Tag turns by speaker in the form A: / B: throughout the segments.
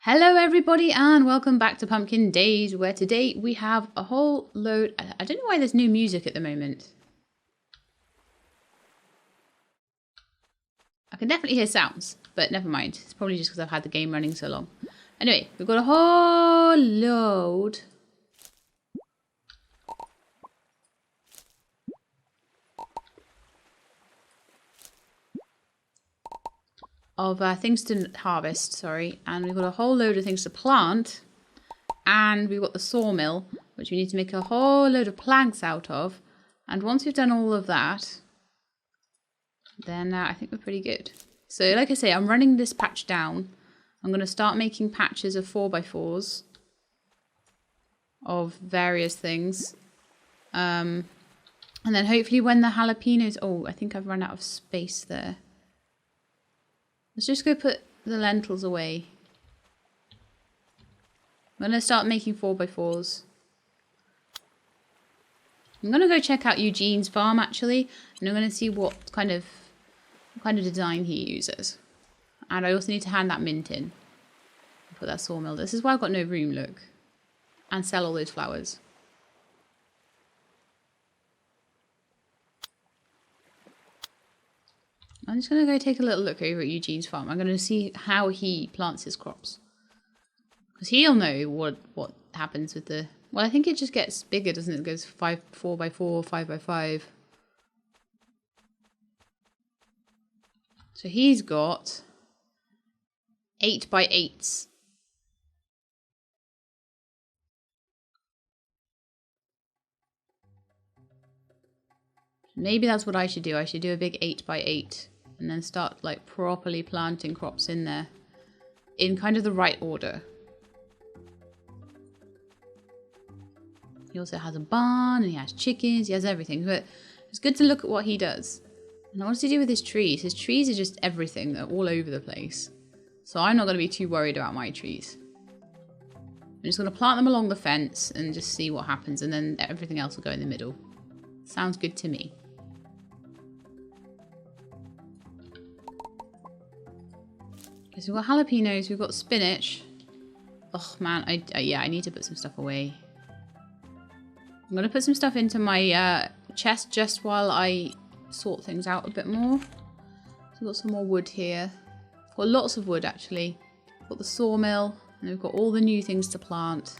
A: Hello everybody and welcome back to Pumpkin Days, where today we have a whole load... I don't know why there's new music at the moment. I can definitely hear sounds, but never mind. It's probably just because I've had the game running so long. Anyway, we've got a whole load of things to harvest, and we've got a whole load of things to plant, and we've got the sawmill, which we need to make a whole load of planks out of, and once we've done all of that, then I think we're pretty good. So like I say, I'm running this patch down. I'm going to start making patches of 4x4s of various things, and then hopefully when the jalapenos... Oh, I think I've run out of space there. Let's just go put the lentils away. I'm going to start making 4x4s. I'm going to go check out Eugene's farm actually, and I'm going to see what kind of design he uses. And I also need to hand that mint in. Put that sawmill. This is why I've got no room, look. And sell all those flowers. I'm just going to go take a little look over at Eugene's farm. I'm going to see how he plants his crops. Because he'll know what happens with the... Well, I think it just gets bigger, doesn't it? It goes 4x4, 5x5. So he's got 8x8s. Maybe that's what I should do. I should do a big 8x8 and then start like properly planting crops in there in kind of the right order. He also has a barn and he has chickens. He has everything, but it's good to look at what he does. And what does he do with his trees? His trees are just everything. They're all over the place. So I'm not going to be too worried about my trees. I'm just going to plant them along the fence and just see what happens, and then everything else will go in the middle. Sounds good to me. Okay, so we've got jalapenos, we've got spinach. Oh man, I need to put some stuff away. I'm going to put some stuff into my chest just while I sort things out a bit more. So we've got some more wood here. I've got lots of wood actually. We've got the sawmill, and we've got all the new things to plant.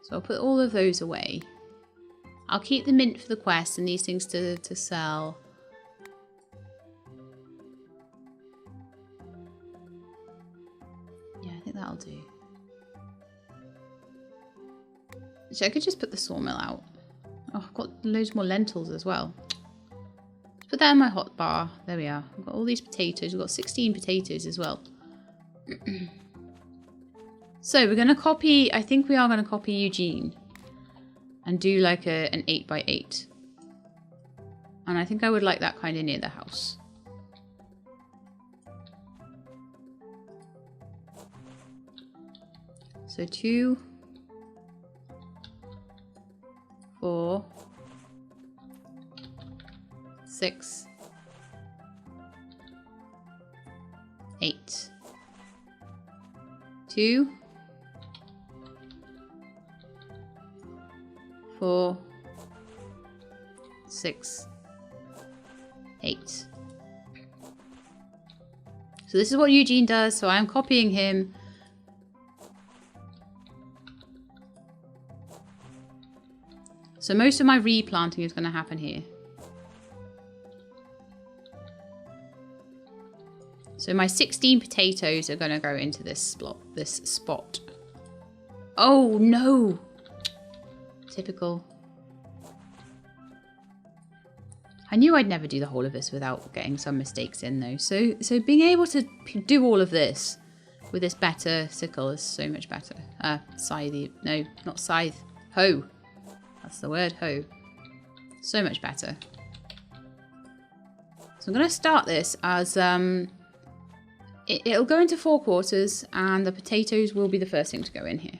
A: So I'll put all of those away. I'll keep the mint for the quest and these things to sell. Yeah, I think that'll do. So I could just put the sawmill out. Oh, I've got loads more lentils as well. Let's put that in my hot bar. There we are. I've got all these potatoes. We've got 16 potatoes as well. So we're going to copy, I think we are going to copy Eugene and do like an 8x8. And I think I would like that kind of near the house. So 2, 4, 6, 8. 2, 4, 6, 8. So this is what Eugene does, so I'm copying him. So most of my replanting is going to happen here. So my 16 potatoes are going to go into this spot. Oh no! Typical. I knew I'd never do the whole of this without getting some mistakes in though. So being able to do all of this with this better sickle is so much better. Scythe. No, not scythe. Hoe. That's the word, hoe. So much better. So I'm going to start this as... It'll go into 4 quarters, and the potatoes will be the first thing to go in here.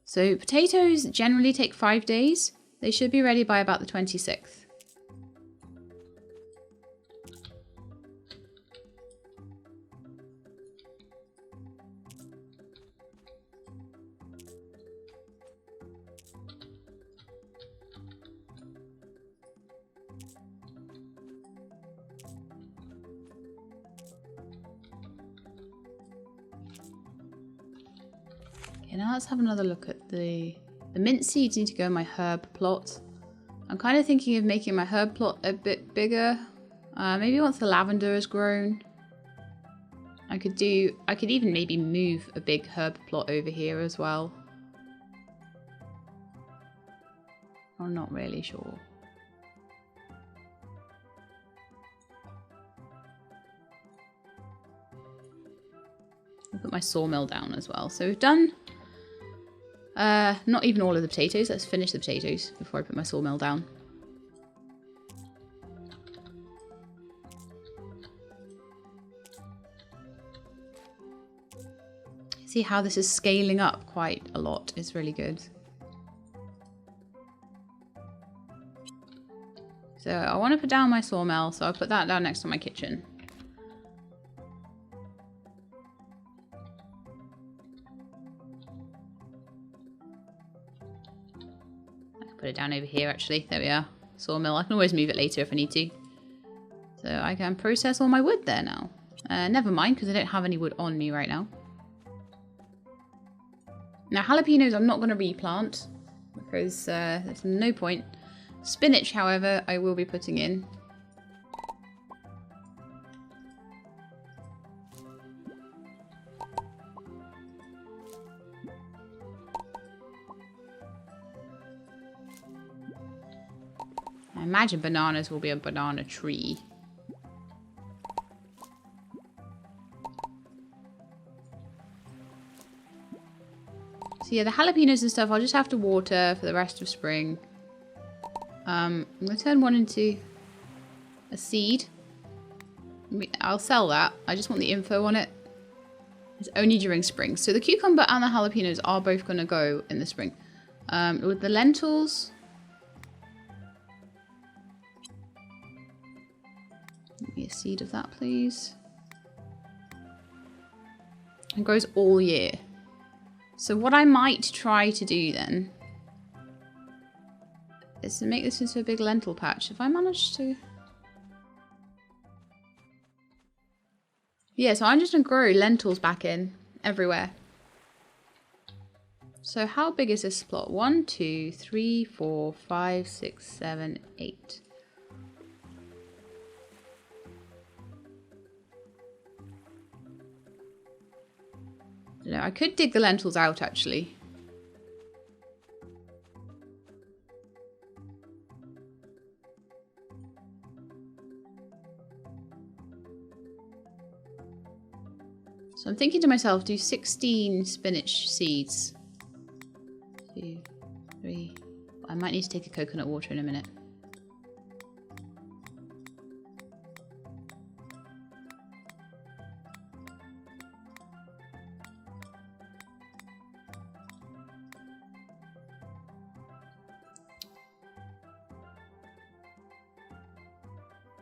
A: So potatoes generally take 5 days. They should be ready by about the 26th. Okay, now let's have another look at the mint seeds need to go in my herb plot. I'm kind of thinking of making my herb plot a bit bigger. Maybe once the lavender is grown. I could even maybe move a big herb plot over here as well. I'm not really sure. I'll put my sawmill down as well. So we've done not even all of the potatoes. Let's finish the potatoes before I put my sawmill down. See how this is scaling up quite a lot. It's really good. So I want to put down my sawmill, so I'll put that down next to my kitchen. I can put it down over here actually. There we are. Sawmill. I can always move it later if I need to. So I can process all my wood there now. Never mind, because I don't have any wood on me right now. Now jalapenos I'm not going to replant because there's no point. Spinach, however, I will be putting in. I imagine bananas will be a banana tree. So yeah, the jalapenos and stuff, I'll just have to water for the rest of spring. I'm going to turn one into a seed. I'll sell that. I just want the info on it. It's only during spring. So the cucumber and the jalapenos are both going to go in the spring. With the lentils... Give me a seed of that, please. It grows all year. So what I might try to do then is to make this into a big lentil patch. If I manage to... Yeah, so I'm just going to grow lentils back in everywhere. So how big is this plot? 1, 2, 3, 4, 5, 6, 7, 8. No, I could dig the lentils out actually. So I'm thinking to myself, do 16 spinach seeds. 2, 3. I might need to take a coconut water in a minute.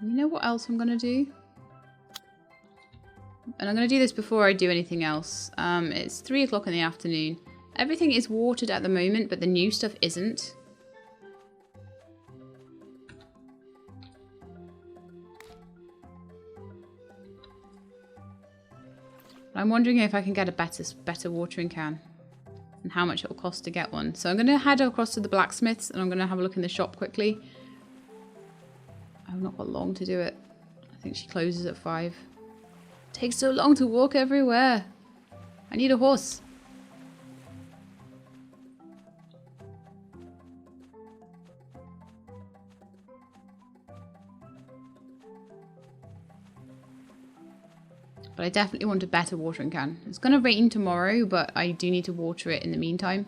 A: You know what else I'm going to do? And I'm going to do this before I do anything else. It's 3 o'clock in the afternoon. Everything is watered at the moment, but the new stuff isn't. I'm wondering if I can get a better watering can. And how much it will cost to get one. So I'm going to head across to the blacksmith's and I'm going to have a look in the shop quickly. I've not got long to do it. I think she closes at 5. It takes so long to walk everywhere. I need a horse. But I definitely want a better watering can. It's going to rain tomorrow, but I do need to water it in the meantime.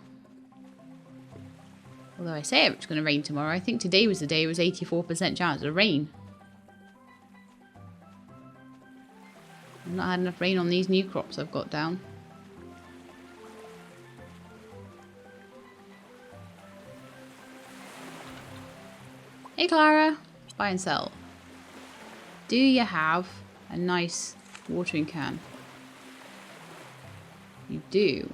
A: Although I say it's going to rain tomorrow, I think today was the day it was 84% chance of rain. I've not had enough rain on these new crops I've got down. Hey Clara, buy and sell. Do you have a nice watering can? You do.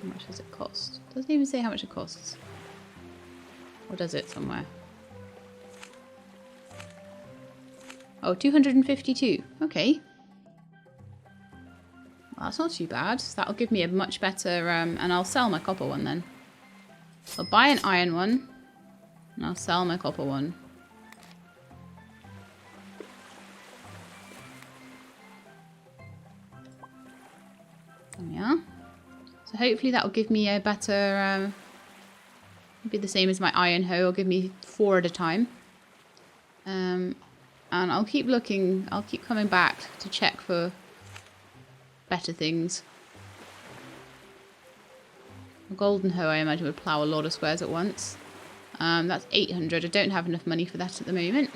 A: How much does it cost? Doesn't even say how much it costs. Or does it somewhere? Oh, 252. Okay. Well, that's not too bad. That'll give me a much better... and I'll sell my copper one then. I'll buy an iron one. And I'll sell my copper one. There we are. So hopefully that will give me a better... be the same as my iron hoe. It'll give me 4 at a time. And I'll keep looking. I'll keep coming back to check for better things. A golden hoe, I imagine, would plough a lot of squares at once. That's 800. I don't have enough money for that at the moment.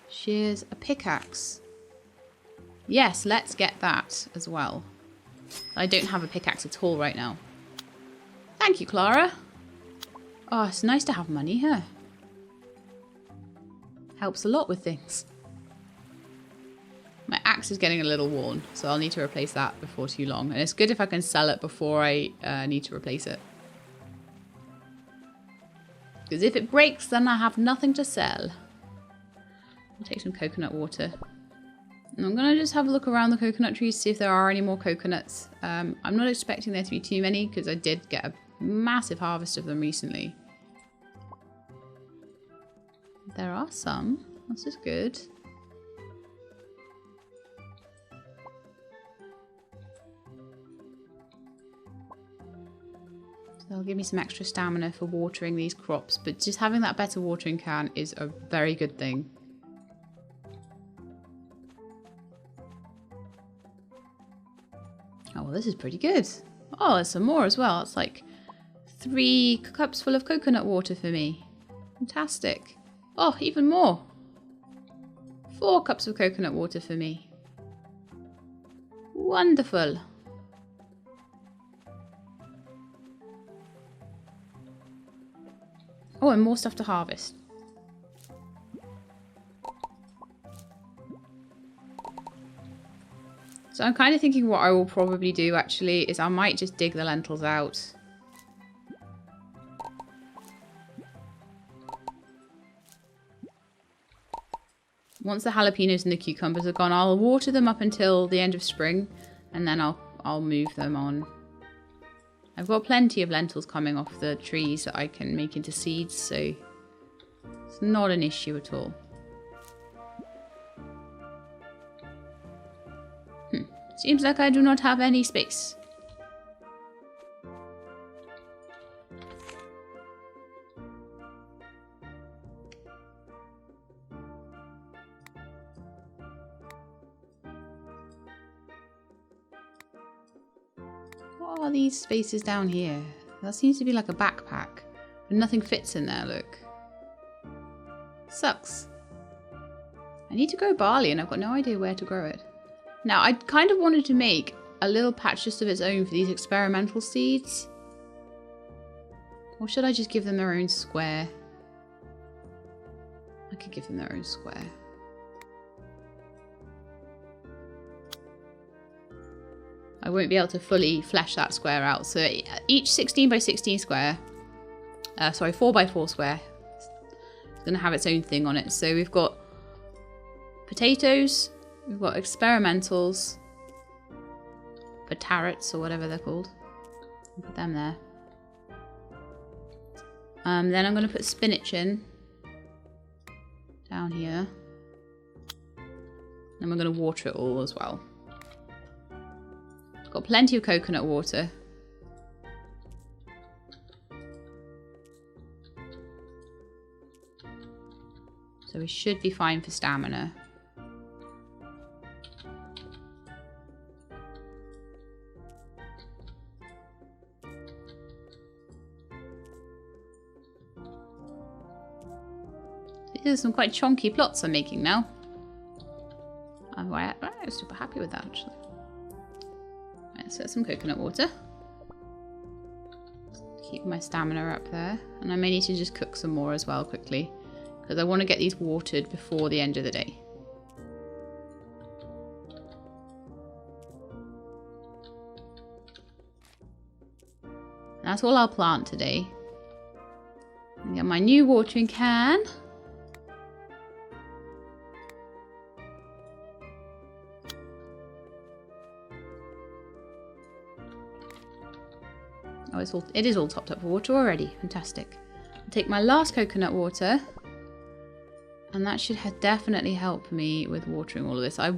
A: Shears a pickaxe. Yes, let's get that as well. I don't have a pickaxe at all right now. Thank you, Clara. Oh, it's nice to have money here. Helps a lot with things. My axe is getting a little worn, so I'll need to replace that before too long. And it's good if I can sell it before I need to replace it. Because if it breaks, then I have nothing to sell. I'll take some coconut water. And I'm going to just have a look around the coconut trees, see if there are any more coconuts. I'm not expecting there to be too many, because I did get a massive harvest of them recently. There are some. This is good. So they'll give me some extra stamina for watering these crops, but just having that better watering can is a very good thing. Oh, well, this is pretty good. Oh, there's some more as well. It's like 3 cups full of coconut water for me. Fantastic. Oh, even more. 4 cups of coconut water for me. Wonderful. Oh, and more stuff to harvest. So I'm kind of thinking what I will probably do actually is I might just dig the lentils out. Once the jalapenos and the cucumbers are gone, I'll water them up until the end of spring, and then I'll move them on. I've got plenty of lentils coming off the trees that I can make into seeds, so it's not an issue at all. Seems like I do not have any space. What are these spaces down here? That seems to be like a backpack, but nothing fits in there, look. Sucks. I need to grow barley and I've got no idea where to grow it. Now, I kind of wanted to make a little patch just of its own for these experimental seeds. Or should I just give them their own square? I could give them their own square. I won't be able to fully flesh that square out. So each 16 by 16 square, sorry, 4 by 4 square, is going to have its own thing on it. So we've got potatoes. We've got experimentals, potatoes or whatever they're called. I'll put them there. Then I'm going to put spinach in down here. And we're going to water it all as well. Got plenty of coconut water. So we should be fine for stamina. These are some quite chonky plots I'm making now. I'm super happy with that actually. Right, so that's some coconut water. Keep my stamina up there. And I may need to just cook some more as well quickly, because I want to get these watered before the end of the day. That's all I'll plant today. And get my new watering can. Oh, it is all topped up for water already. Fantastic. I'll take my last coconut water. And that should definitely help me with watering all of this. I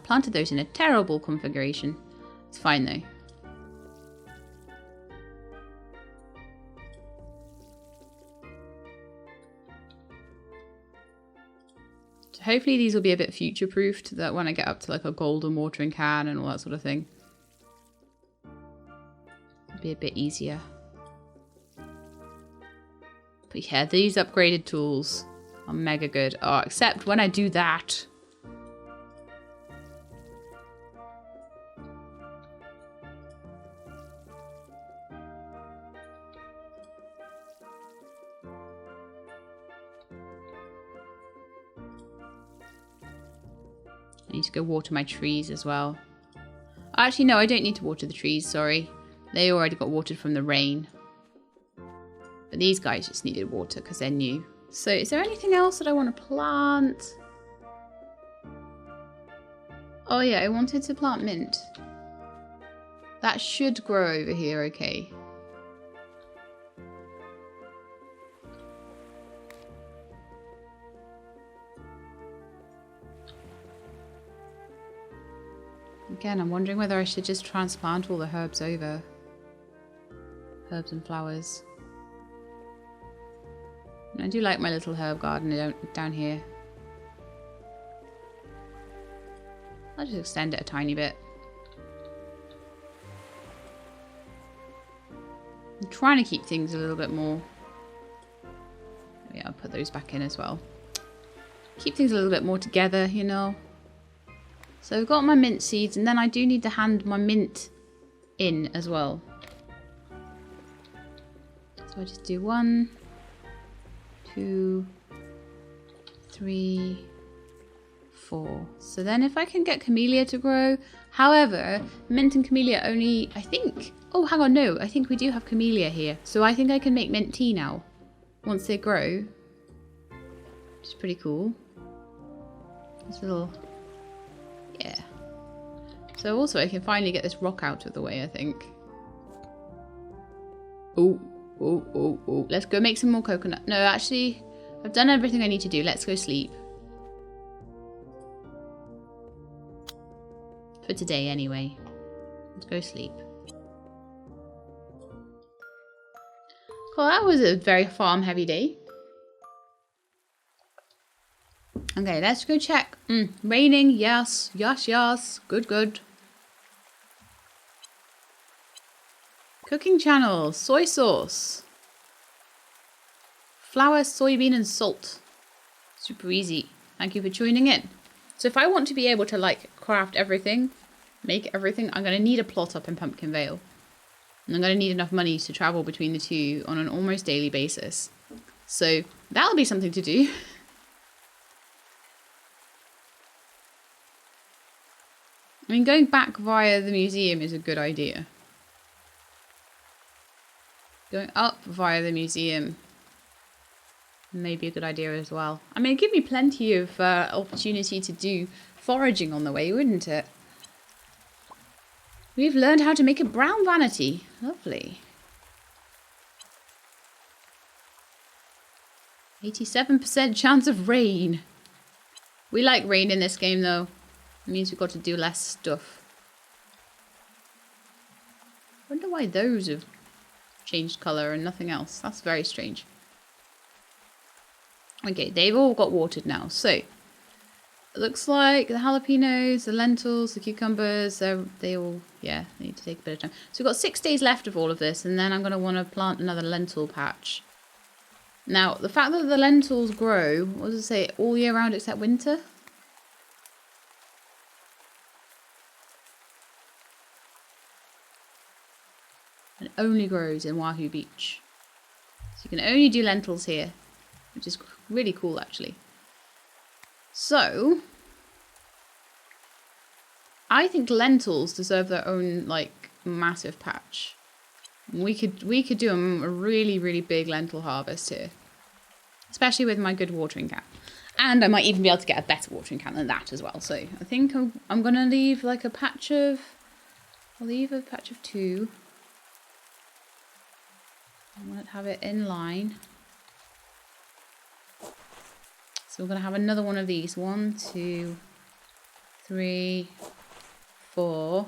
A: planted those in a terrible configuration. It's fine though. So hopefully these will be a bit future-proofed, that when I get up to like a golden watering can and all that sort of thing, it'll be a bit easier. But yeah, these upgraded tools are mega good. Oh, except when I do that. I need to go water my trees as well. Actually, no, I don't need to water the trees, sorry. They already got watered from the rain. But these guys just needed water because they're new. So is there anything else that I want to plant? Oh yeah, I wanted to plant mint. That should grow over here, okay. Again, I'm wondering whether I should just transplant all the herbs over. Herbs and flowers. And I do like my little herb garden down here. I'll just extend it a tiny bit. I'm trying to keep things a little bit more. Yeah, I'll put those back in as well. Keep things a little bit more together, you know. So I've got my mint seeds, and then I do need to hand my mint in as well. So I just do 1, 2, 3, 4. So then if I can get camellia to grow. However, mint and camellia only, I think... Oh, hang on, no. I think we do have camellia here. So I think I can make mint tea now. Once they grow. Which is pretty cool. This little... Yeah. So also I can finally get this rock out of the way, I think. Oh. Let's go make some more coconut. No, actually, I've done everything I need to do. Let's go sleep. For today, anyway. Let's go sleep. Cool, that was a very farm-heavy day. Okay, let's go check. Raining, yes. Good. Cooking channel, soy sauce. Flour, soybean, and salt. Super easy. Thank you for tuning in. So if I want to be able to like craft everything, make everything, I'm going to need a plot up in Pumpkin Vale. And I'm going to need enough money to travel between the two on an almost daily basis. So that'll be something to do. I mean, going back via the museum is a good idea. Going up via the museum may be a good idea as well. I mean, it'd give me plenty of opportunity to do foraging on the way, wouldn't it? We've learned how to make a brown vanity. Lovely. 87% chance of rain. We like rain in this game, though. It means we've got to do less stuff. I wonder why those have changed colour and nothing else. That's very strange. Okay, they've all got watered now. So, it looks like the jalapenos, the lentils, the cucumbers, they all, yeah, they need to take a bit of time. So we've got 6 days left of all of this, and then I'm going to want to plant another lentil patch. Now, the fact that the lentils grow, what does it say, all year round except winter? It only grows in Wahoo Beach. So you can only do lentils here, which is really cool actually. So, I think lentils deserve their own like massive patch. We could do a really, really big lentil harvest here. Especially with my good watering can. And I might even be able to get a better watering can than that as well. So I think I'm going to leave like a patch of... I'll leave a patch of 2. I want to have it in line. So we're going to have another one of these. 1, 2, 3, 4.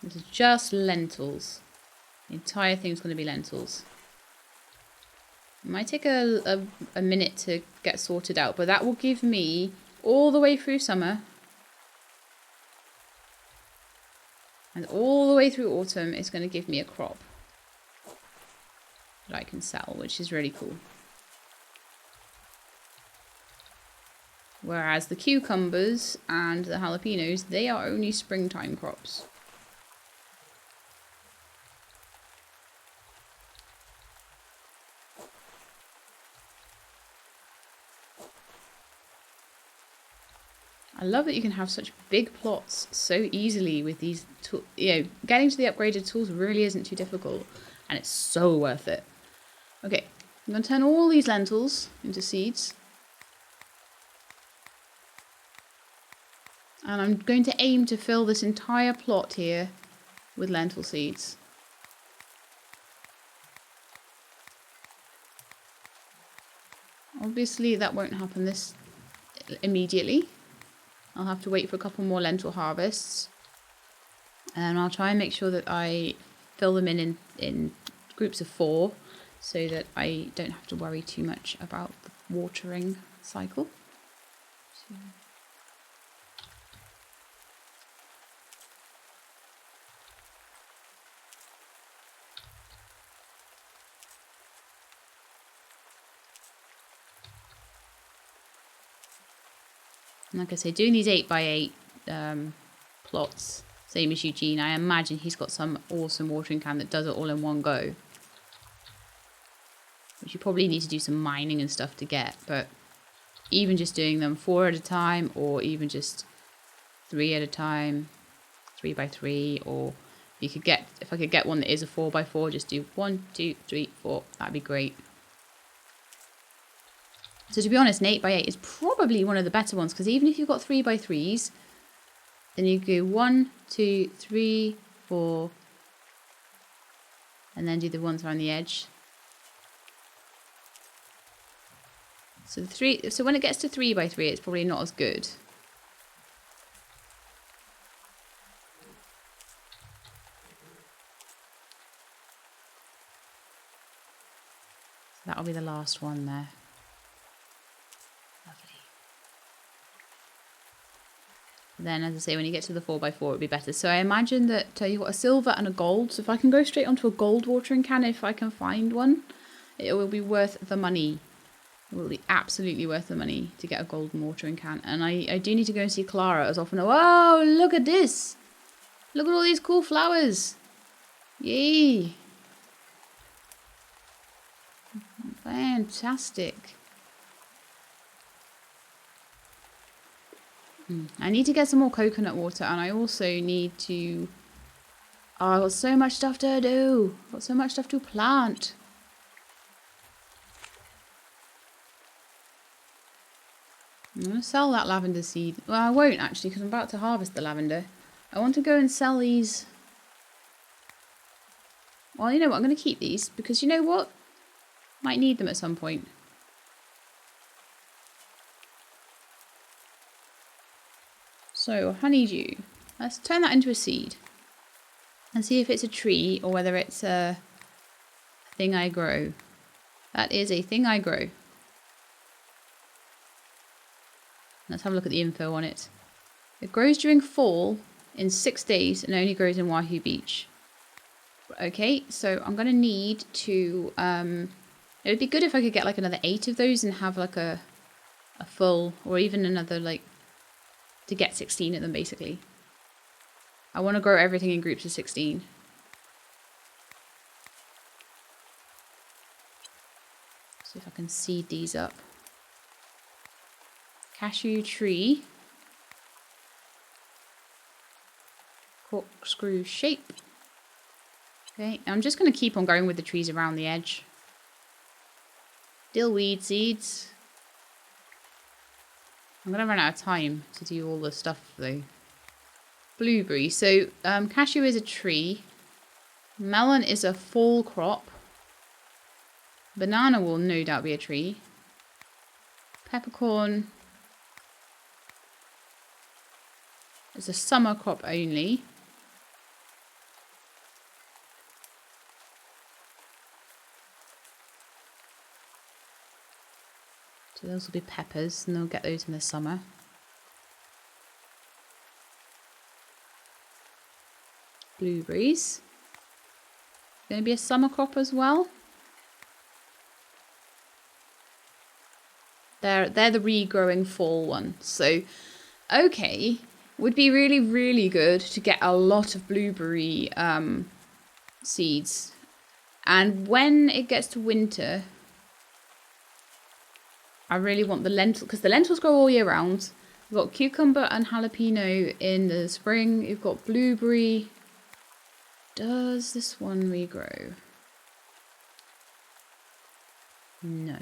A: This is just lentils. The entire thing's going to be lentils. It might take a minute to get sorted out, but that will give me all the way through summer. And all the way through autumn, it's going to give me a crop that I can sell, which is really cool. Whereas the cucumbers and the jalapenos, they are only springtime crops. I love that you can have such big plots so easily with these tools. You know, getting to the upgraded tools really isn't too difficult, and it's so worth it. Okay, I'm going to turn all these lentils into seeds. And I'm going to aim to fill this entire plot here with lentil seeds. Obviously that won't happen this immediately. I'll have to wait for a couple more lentil harvests. And I'll try and make sure that I fill them in groups of 4 so that I don't have to worry too much about the watering cycle. Like I say, doing these 8x8 plots, same as Eugene, I imagine he's got some awesome watering can that does it all in one go. Which you probably need to do some mining and stuff to get, but even just doing them 4 at a time, or even just 3 at a time, 3x3, or if I could get one that is a 4x4, just do 1, 2, 3, 4, that'd be great. So to be honest, an 8x8 is probably one of the better ones, because even if you've got 3x3s, then you go 1, 2, 3, 4, and then do the ones around the edge. So when it gets to 3x3, it's probably not as good. So that'll be the last one there. Then, as I say, when you get to the 4x4, it'll be better. So I imagine that you've got a silver and a gold. So if I can go straight onto a gold watering can, if I can find one, it will be worth the money. It will be absolutely worth the money to get a golden watering can. And I do need to go and see Clara as often. Whoa, look at this. Look at all these cool flowers. Yay. Fantastic. I need to get some more coconut water, and I also need to... Oh, I've got so much stuff to do. I've got so much stuff to plant. I'm going to sell that lavender seed. Well, I won't actually, because I'm about to harvest the lavender. I want to go and sell these. Well, you know what? I'm going to keep these, because you know what? Might need them at some point. So, honeydew. Let's turn that into a seed. And see if it's a tree or whether it's a thing I grow. That is a thing I grow. Let's have a look at the info on it. It grows during fall in 6 days and only grows in Wahoo Beach. Okay, so I'm going to need to... it would be good if I could get like another 8 of those and have like a full, or even another like... to get 16 of them, basically. I want to grow everything in groups of 16. See if I can seed these up. Cashew tree. corkscrew shape. Okay, I'm just going to keep on going with the trees around the edge. Dillweed seeds. I'm going to run out of time to do all the stuff though. Blueberry. So cashew is a tree. Melon is a fall crop. Banana will no doubt be a tree. Peppercorn is a summer crop only. So those will be peppers, and they'll get those in the summer. Blueberries. Going to be a summer crop as well. They're the regrowing fall ones. So, okay, would be really, really good to get a lot of blueberry seeds. And when it gets to winter, I really want the lentil, because the lentils grow all year round. We've got cucumber and jalapeno in the spring. You've got blueberry. Does this one regrow? No.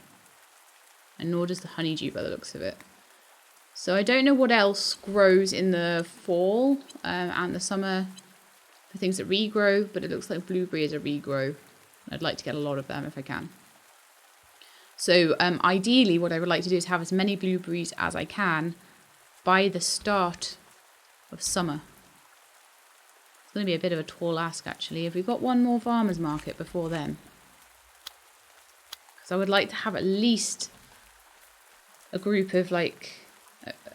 A: And nor does the honeydew by the looks of it. So I don't know what else grows in the fall and the summer for things that regrow, but it looks like blueberry is a regrow. I'd like to get a lot of them if I can. So ideally what I would like to do is have as many blueberries as I can by the start of summer. It's going to be a bit of a tall ask actually. Have we got one more farmer's market before then? Because I would like to have at least a group of like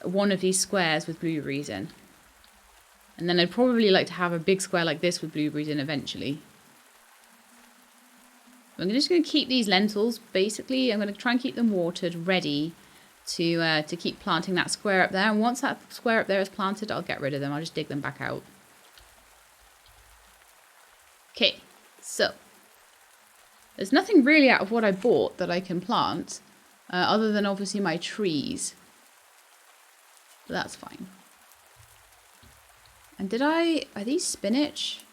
A: one of these squares with blueberries in. And then I'd probably like to have a big square like this with blueberries in eventually. I'm just going to keep these lentils, basically. I'm going to try and keep them watered, ready to keep planting that square up there. And once that square up there is planted, I'll get rid of them. I'll just dig them back out. Okay, so there's nothing really out of what I bought that I can plant, other than obviously my trees. But that's fine. And are these spinach?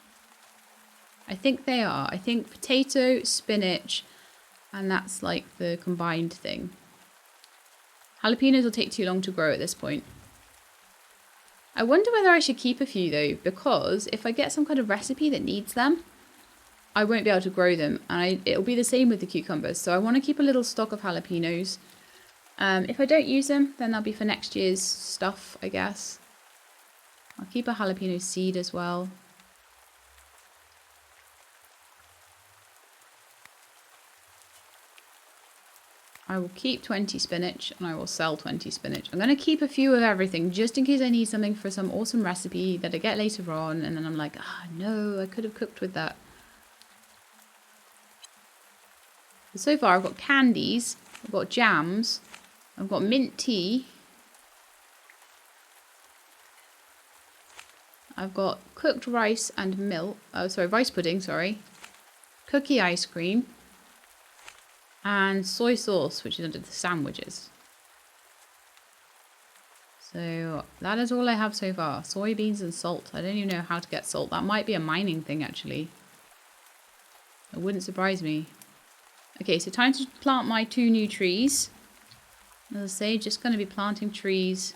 A: I think they are. I think potato, spinach, and that's like the combined thing. Jalapenos will take too long to grow at this point. I wonder whether I should keep a few though, because if I get some kind of recipe that needs them, I won't be able to grow them. And it'll be the same with the cucumbers. So I want to keep a little stock of jalapenos. If I don't use them, then they'll be for next year's stuff, I guess. I'll keep a jalapeno seed as well. I will keep 20 spinach and I will sell 20 spinach. I'm going to keep a few of everything just in case I need something for some awesome recipe that I get later on. And then I'm like, no, I could have cooked with that. But so far I've got candies, I've got jams, I've got mint tea. I've got cooked rice and milk. Oh, sorry, rice pudding, sorry. Cookie ice cream. And soy sauce, which is under the sandwiches. So that is all I have so far. Soybeans and salt. I don't even know how to get salt. That might be a mining thing, actually. It wouldn't surprise me. Okay, so time to plant my 2 new trees. As I say, just going to be planting trees.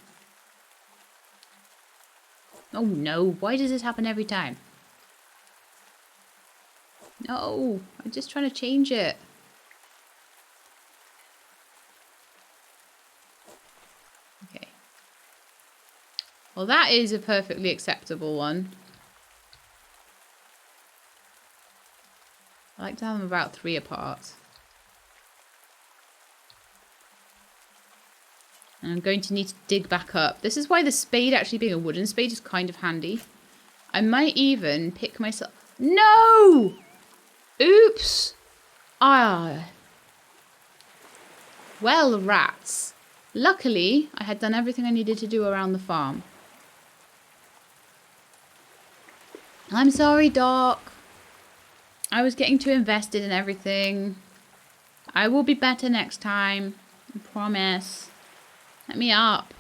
A: Oh no, why does this happen every time? No, I'm just trying to change it. Okay. Well, that is a perfectly acceptable one. I like to have them about 3 apart. And I'm going to need to dig back up. This is why the spade, actually being a wooden spade, is kind of handy. I might even pick myself... No! Oops! Ah. Well, rats. Luckily, I had done everything I needed to do around the farm. I'm sorry, Doc. I was getting too invested in everything. I will be better next time. I promise. Let me up.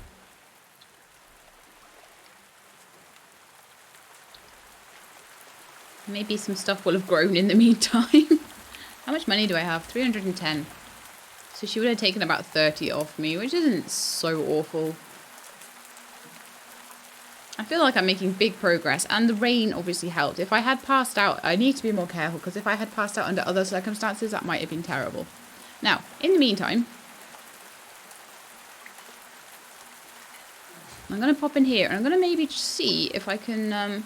A: Maybe some stuff will have grown in the meantime. How much money do I have? 310. So she would have taken about 30 off me, which isn't so awful. I feel like I'm making big progress, and the rain obviously helped. If I had passed out, I need to be more careful, because if I had passed out under other circumstances, that might have been terrible. Now, in the meantime, I'm going to pop in here, and I'm going to maybe see if I can...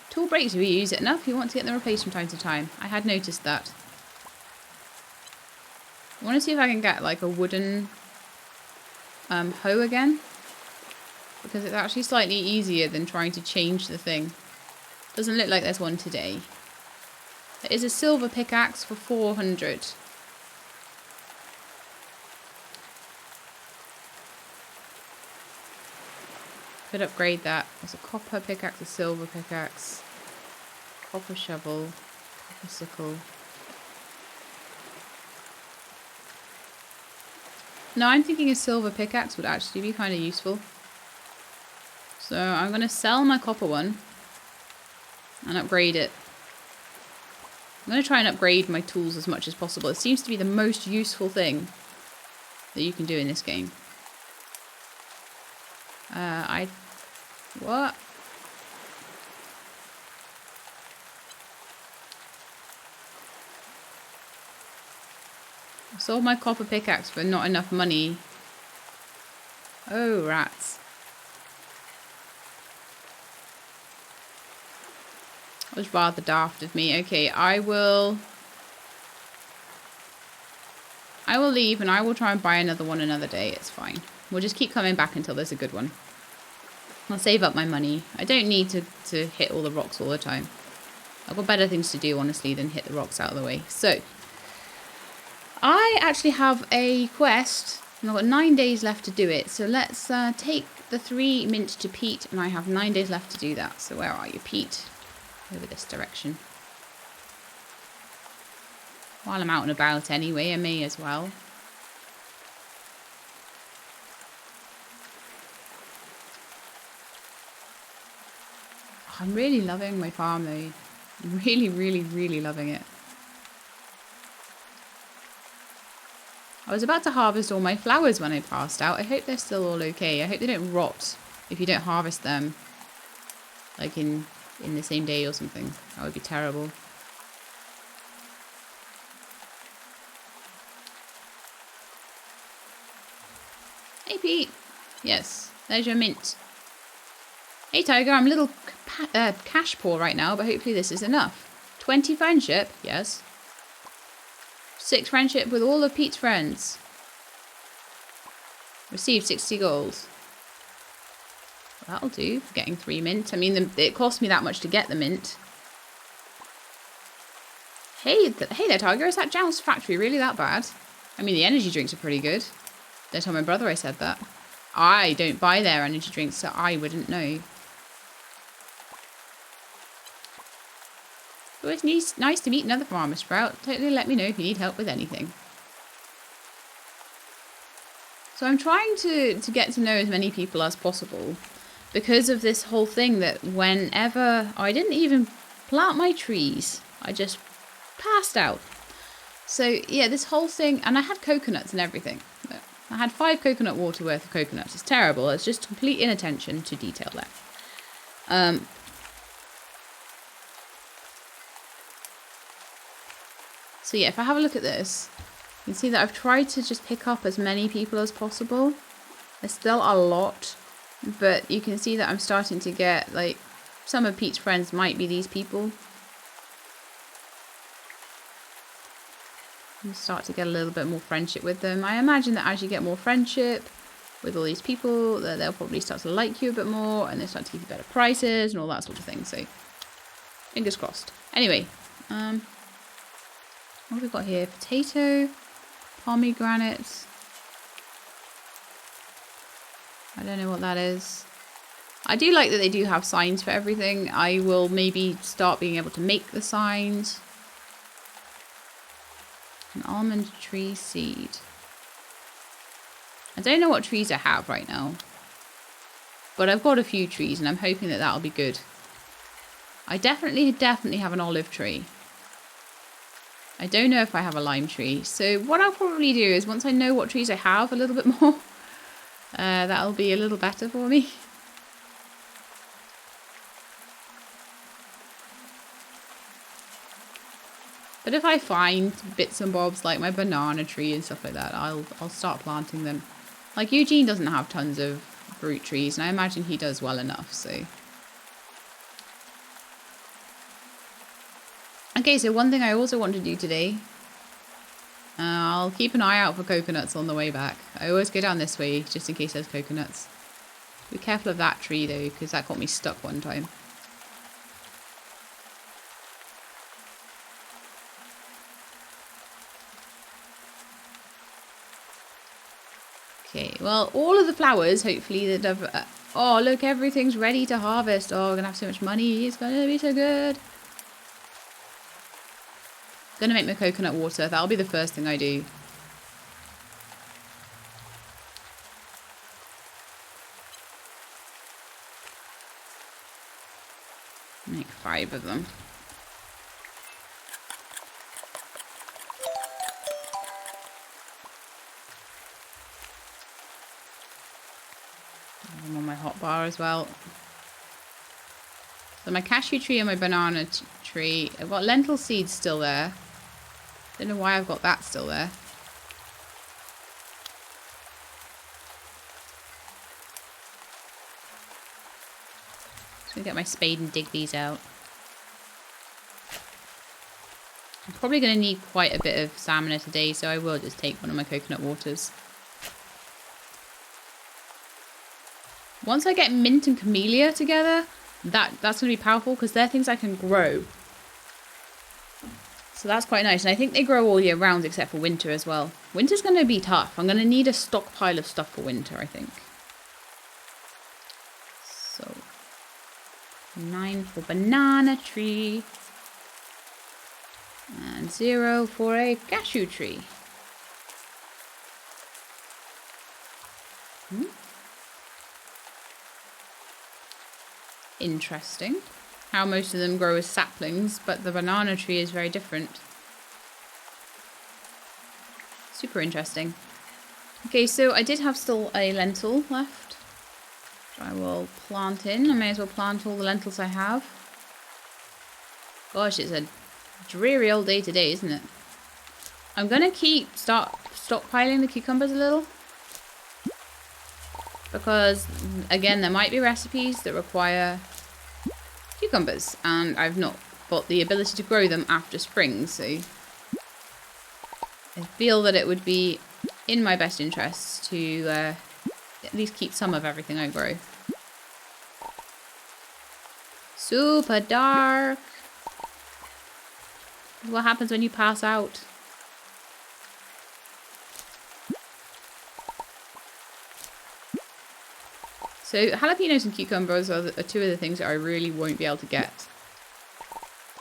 A: Tool breaks, we use it enough. You want to get them replaced from time to time. I had noticed that. I want to see if I can get like a wooden hoe again. Because it's actually slightly easier than trying to change the thing. Doesn't look like there's one today. There is a silver pickaxe for 400. Could upgrade that. There's a copper pickaxe, a silver pickaxe, copper shovel, copper sickle. No, I'm thinking a silver pickaxe would actually be kind of useful. So I'm going to sell my copper one and upgrade it. I'm going to try and upgrade my tools as much as possible. It seems to be the most useful thing that you can do in this game. What? I sold my copper pickaxe for not enough money. Oh, rats. That was rather daft of me. Okay, I will leave and I will try and buy another one another day. It's fine. We'll just keep coming back until there's a good one. I'll save up my money. I don't need to hit all the rocks all the time. I've got better things to do, honestly, than hit the rocks out of the way. So, I actually have a quest, and I've got 9 days left to do it. So let's take the 3 mint to Pete, and I have 9 days left to do that. So where are you, Pete? Over this direction. While I'm out and about anyway, I may as well. I'm really loving my farm though. I'm really, really, really loving it. I was about to harvest all my flowers when I passed out. I hope they're still all okay. I hope they don't rot if you don't harvest them. Like in the same day or something. That would be terrible. Hey Pete. Yes, there's your mint. Hey Tiger, I'm a little cash poor right now, but hopefully this is enough. 20 friendship, yes. 6 friendship with all of Pete's friends. Received 60 gold. That'll do for getting 3 mint. I mean, it cost me that much to get the mint. Hey there, Tiger. Is that Joust factory really that bad? I mean, the energy drinks are pretty good. Don't tell my brother I said that. I don't buy their energy drinks, so I wouldn't know. But it's nice to meet another farmer sprout. Totally let me know if you need help with anything. So I'm trying to get to know as many people as possible because of this whole thing that whenever... I didn't even plant my trees. I just passed out. So yeah, this whole thing... And I had coconuts and everything. I had 5 coconut water worth of coconuts. It's terrible. It's just complete inattention to detail there. So yeah, if I have a look at this, you can see that I've tried to just pick up as many people as possible. There's still a lot, but you can see that I'm starting to get, like, some of Pete's friends might be these people. You start to get a little bit more friendship with them. I imagine that as you get more friendship with all these people, that they'll probably start to like you a bit more, and they start to give you better prices and all that sort of thing. So, fingers crossed. Anyway, what have we got here? Potato, pomegranate. I don't know what that is. I do like that they do have signs for everything. I will maybe start being able to make the signs. An almond tree seed. I don't know what trees I have right now. But I've got a few trees and I'm hoping that that'll be good. I definitely have an olive tree. I don't know if I have a lime tree. So what I'll probably do is once I know what trees I have a little bit more, that'll be a little better for me. But if I find bits and bobs like my banana tree and stuff like that, I'll start planting them. Like Eugene doesn't have tons of fruit trees, and I imagine he does well enough, so. Okay, so one thing I also want to do today, I'll keep an eye out for coconuts on the way back. I always go down this way just in case there's coconuts. Be careful of that tree though, because that got me stuck one time. Okay, well, all of the flowers, hopefully, that have... oh, look, everything's ready to harvest. Oh, we're going to have so much money. It's going to be so good. Going to make my coconut water. That'll be the first thing I do. Make 5 of them. I'm on my hot bar as well. So my cashew tree and my banana tree. I've got lentil seeds still there. Don't know why I've got that still there. Just gonna get my spade and dig these out. I'm probably gonna need quite a bit of salmon today, so I will just take one of my coconut waters. Once I get mint and camellia together, that's going to be powerful because they're things I can grow. So that's quite nice. And I think they grow all year round except for winter as well. Winter's going to be tough. I'm going to need a stockpile of stuff for winter, I think. So 9 for banana tree. And 0 for a cashew tree. Interesting how most of them grow as saplings, but the banana tree is very different. Super interesting. Okay, so I did have still a lentil left, which I will plant in. I may as well plant all the lentils I have. Gosh, it's a dreary old day today, isn't it? I'm gonna start stockpiling the cucumbers a little, because again there might be recipes that require cucumbers, and I've not got the ability to grow them after spring, so I feel that it would be in my best interest to at least keep some of everything I grow. Super dark. What happens when you pass out? So jalapenos and cucumbers are 2 of the things that I really won't be able to get.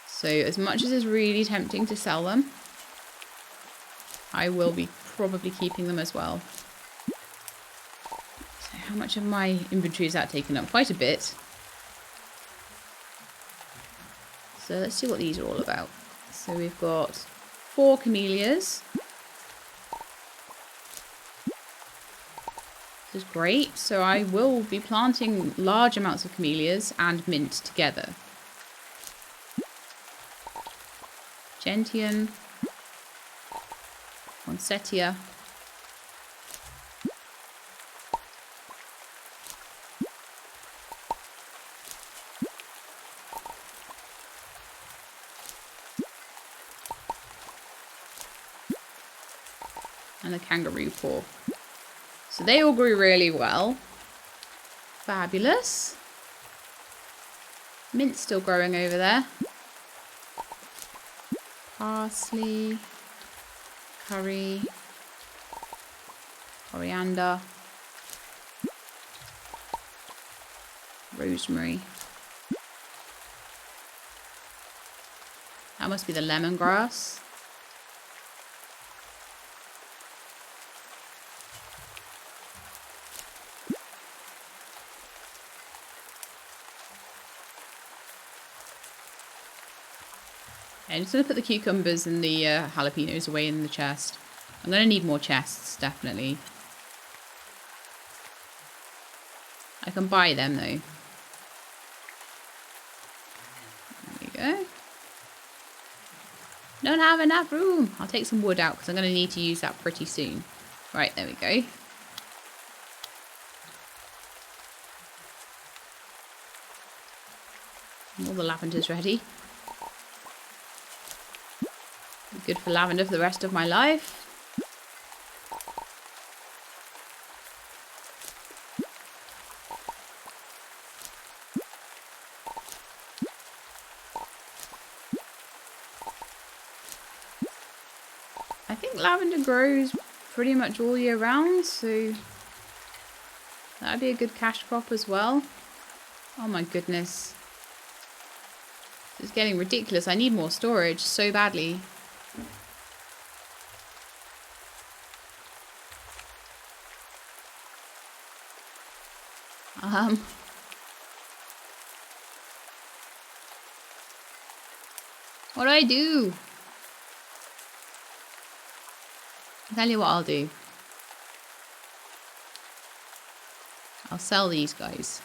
A: So as much as it's really tempting to sell them, I will be probably keeping them as well. So how much of my inventory is that taken up? Quite a bit. So let's see what these are all about. So we've got 4 camellias. This is great. So I will be planting large amounts of camellias and mint together. Gentian. Poinsettia. And the kangaroo paw. So they all grew really well. Fabulous. Mint's still growing over there. Parsley. Curry. Coriander. Rosemary. That must be the lemongrass. I'm just going to put the cucumbers and the jalapenos away in the chest. I'm going to need more chests, definitely. I can buy them, though. There we go. Don't have enough room. I'll take some wood out because I'm going to need to use that pretty soon. Right, there we go. All the lavender's ready. Good for lavender for the rest of my life. I think lavender grows pretty much all year round, so that'd be a good cash crop as well. Oh my goodness. It's getting ridiculous. I need more storage so badly. What do I do? I'll tell you what I'll do. I'll sell these guys.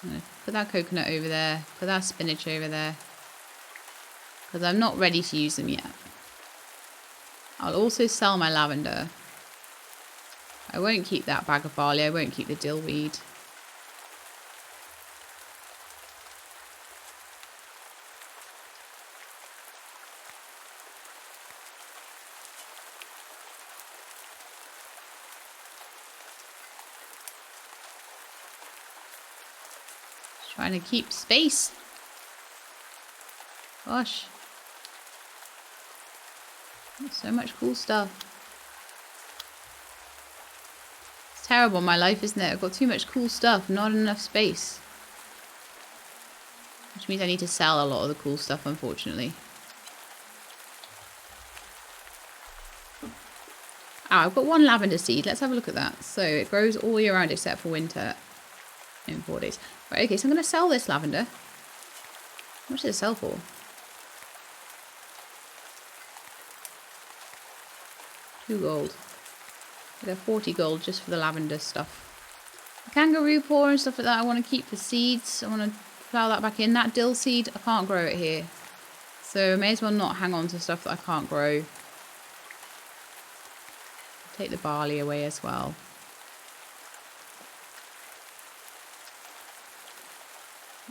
A: I'm going to put that coconut over there. Put that spinach over there. Because I'm not ready to use them yet. I'll also sell my lavender. I won't keep that bag of barley. I won't keep the dill weed. Trying to keep space. Gosh. There's so much cool stuff. It's terrible, my life, isn't it? I've got too much cool stuff, not enough space. Which means I need to sell a lot of the cool stuff, unfortunately. Ah, I've got one lavender seed. Let's have a look at that. So it grows all year round except for winter. In 4 days. Right, okay, so I'm going to sell this lavender. How much does it sell for? 2 gold. I got 40 gold just for the lavender stuff. The kangaroo paw and stuff like that I want to keep for seeds. I want to plough that back in. That dill seed, I can't grow it here. So I may as well not hang on to stuff that I can't grow. Take the barley away as well.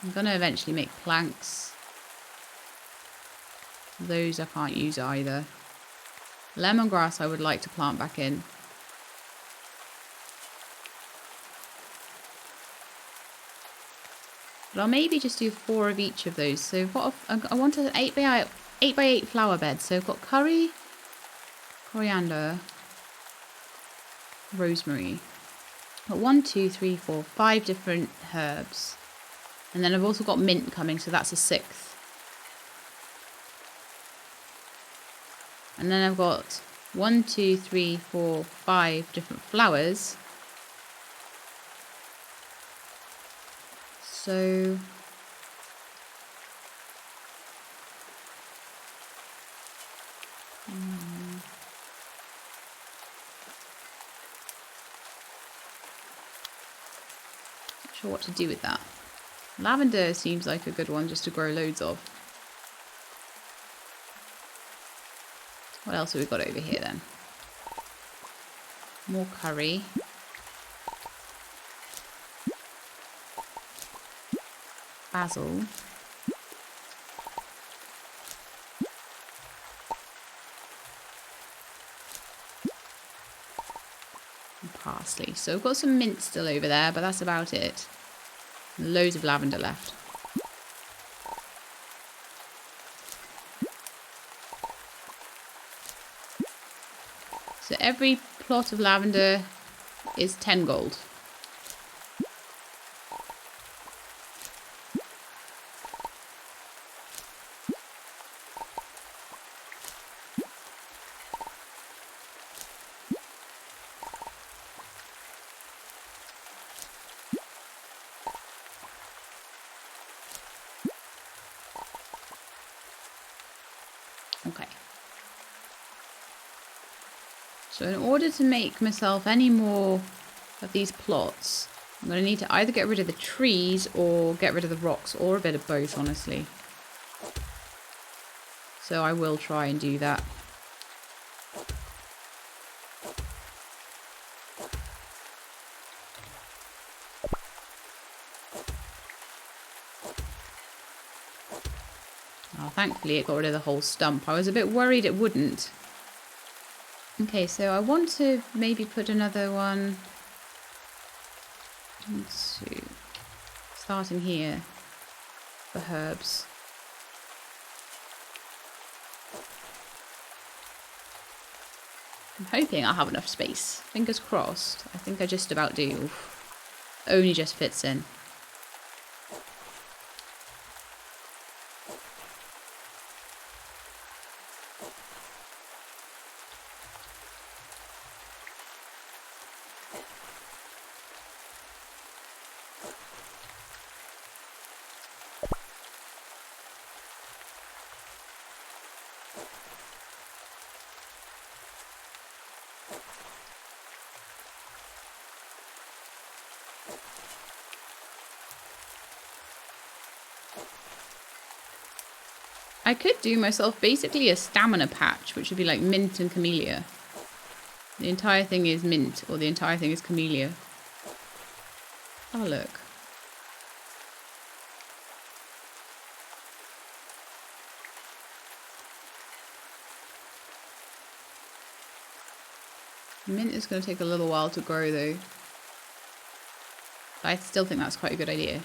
A: I'm going to eventually make planks. Those I can't use either. Lemongrass I would like to plant back in. But I'll maybe just do 4 of each of those. So what I want an 8x8 flower bed. So I've got curry, coriander, rosemary. Got 1, 2, 3, 4, 5 different herbs. And then I've also got mint coming, so that's a 6th. And then I've got 1, 2, 3, 4, 5 different flowers. So not sure what to do with that. Lavender seems like a good one just to grow loads of. What else have we got over here then? More curry. Basil. And parsley. So we've got some mint still over there, but that's about it. Loads of lavender left. So every plot of lavender is 10 gold. Okay. So in order to make myself any more of these plots, I'm going to need to either get rid of the trees or get rid of the rocks, or a bit of both, honestly. So I will try and do that. Oh, thankfully it got rid of the whole stump. I was a bit worried it wouldn't. Okay, so I want to maybe put another one. Let's see. Starting here for herbs. I'm hoping I'll have enough space. Fingers crossed. I think I just about do. Only just fits in. I could do myself basically a stamina patch, which would be like mint and camellia. The entire thing is mint, or the entire thing is camellia. Have a look. Mint is going to take a little while to grow though. But I still think that's quite a good idea.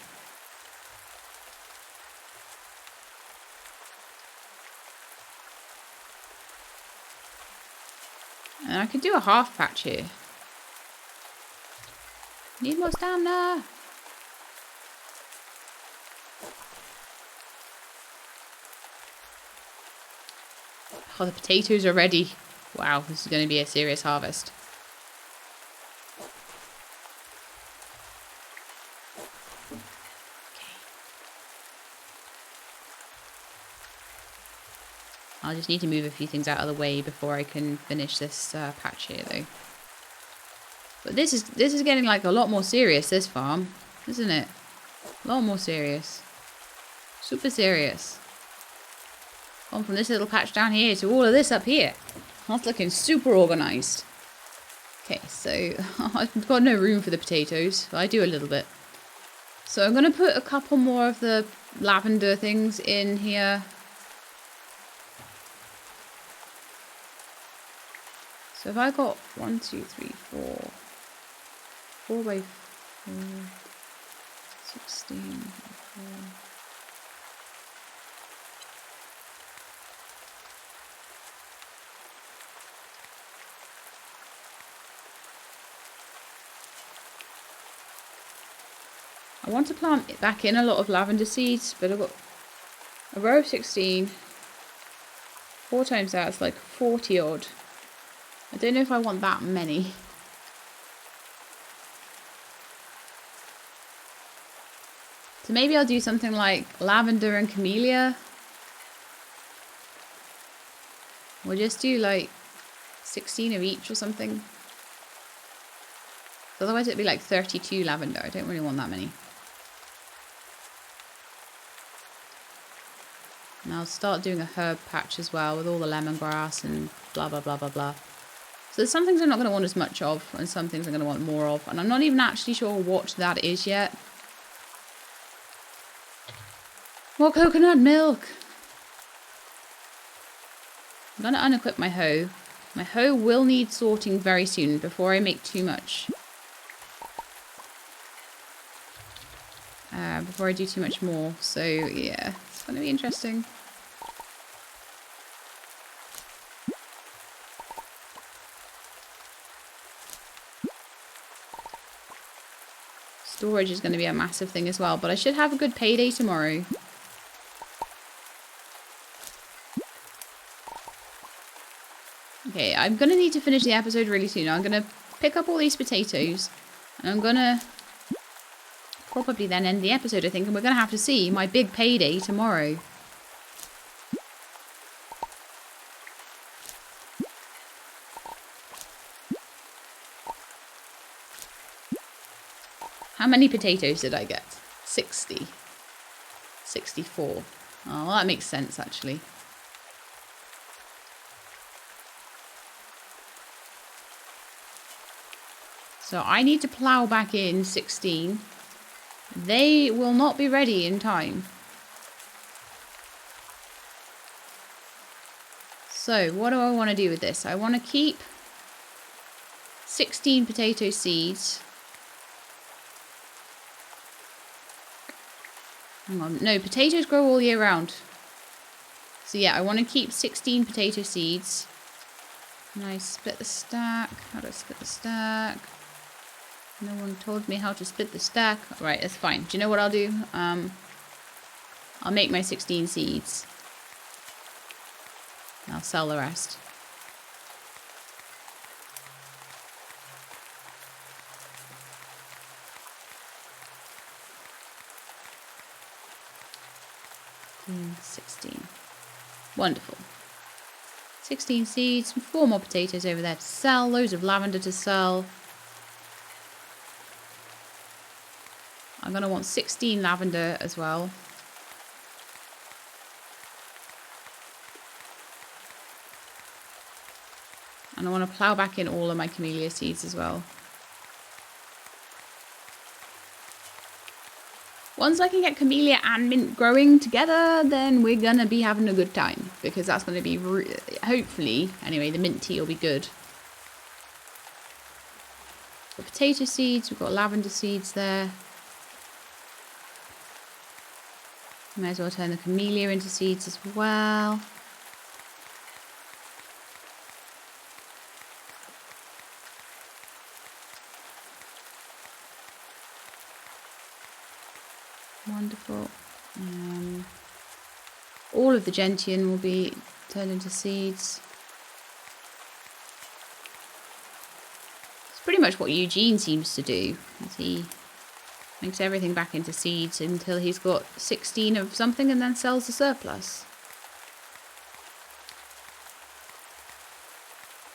A: And I could do a half patch here. Need more stamina. Oh, the potatoes are ready. Wow, this is going to be a serious harvest. I'll just need to move a few things out of the way before I can finish this patch here, though. But this is getting like a lot more serious, this farm, isn't it? A lot more serious. Super serious. Gone from this little patch down here to all of this up here. That's looking super organised. Okay, so I've got no room for the potatoes. I do a little bit. So I'm going to put a couple more of the lavender things in here. So if I got 1, 2, 3, 4, 4 by 4, 16, 4. I want to plant back in a lot of lavender seeds, but I've got a row of 16. 4 times that, it's like 40 odd. I don't know if I want that many. So maybe I'll do something like lavender and camellia. We'll just do like 16 of each or something. Otherwise it'd be like 32 lavender. I don't really want that many. And I'll start doing a herb patch as well with all the lemongrass and blah blah blah blah blah. So there's some things I'm not going to want as much of, and some things I'm going to want more of. And I'm not even actually sure what that is yet. More coconut milk! I'm going to unequip my hoe. My hoe will need sorting very soon before I make too much. Before I do too much more. So yeah, it's going to be interesting. Storage is going to be a massive thing as well, but I should have a good payday tomorrow. Okay, I'm going to need to finish the episode really soon. I'm going to pick up all these potatoes, and I'm going to probably then end the episode, I think, and we're going to have to see my big payday tomorrow. How many potatoes did I get? 60. 64. Oh, well, that makes sense, actually. So I need to plow back in 16. They will not be ready in time. So what do I want to do with this? I want to keep 16 potato seeds. Hang on. No, potatoes grow all year round. So yeah, I want to keep 16 potato seeds. Can I split the stack? How do I split the stack? No one told me how to split the stack. Right, that's fine. Do you know what I'll do? I'll make my 16 seeds. I'll sell the rest. Mm, 16. Wonderful. 16 seeds, 4 more potatoes over there to sell, loads of lavender to sell. I'm going to want 16 lavender as well. And I want to plow back in all of my camellia seeds as well. Once I can get camellia and mint growing together, then we're going to be having a good time. Because that's going to be, hopefully, anyway, the mint tea will be good. Got potato seeds, we've got lavender seeds there. May as well turn the camellia into seeds as well. Wonderful. All of the gentian will be turned into seeds. It's pretty much what Eugene seems to do, as he makes everything back into seeds until he's got 16 of something and then sells the surplus.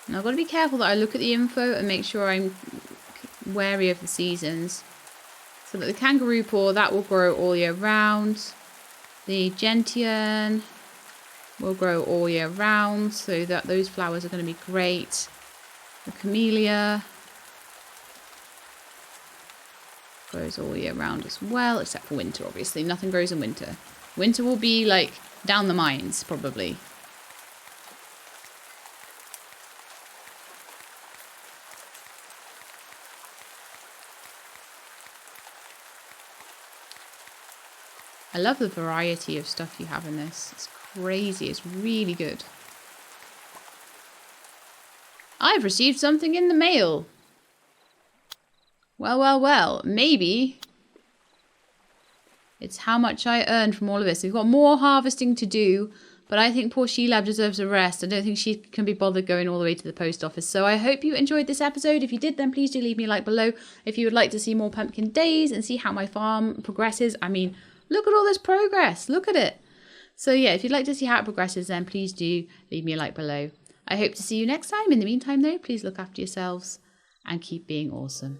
A: Now I've got to be careful that I look at the info and make sure I'm wary of the seasons. So that the kangaroo paw, that will grow all year round. The gentian will grow all year round, so that those flowers are going to be great. The camellia grows all year round as well, except for winter, obviously. Nothing grows in winter. Winter will be like down the mines, probably. I love the variety of stuff you have in this. It's crazy. It's really good. I've received something in the mail. Well, well, well. Maybe it's how much I earned from all of this. We've got more harvesting to do, but I think poor She-Lab deserves a rest. I don't think she can be bothered going all the way to the post office. So I hope you enjoyed this episode. If you did, then please do leave me a like below. If you would like to see more pumpkin days and see how my farm progresses, I mean, look at all this progress. Look at it. So yeah, if you'd like to see how it progresses, then please do leave me a like below. I hope to see you next time. In the meantime, though, please look after yourselves and keep being awesome.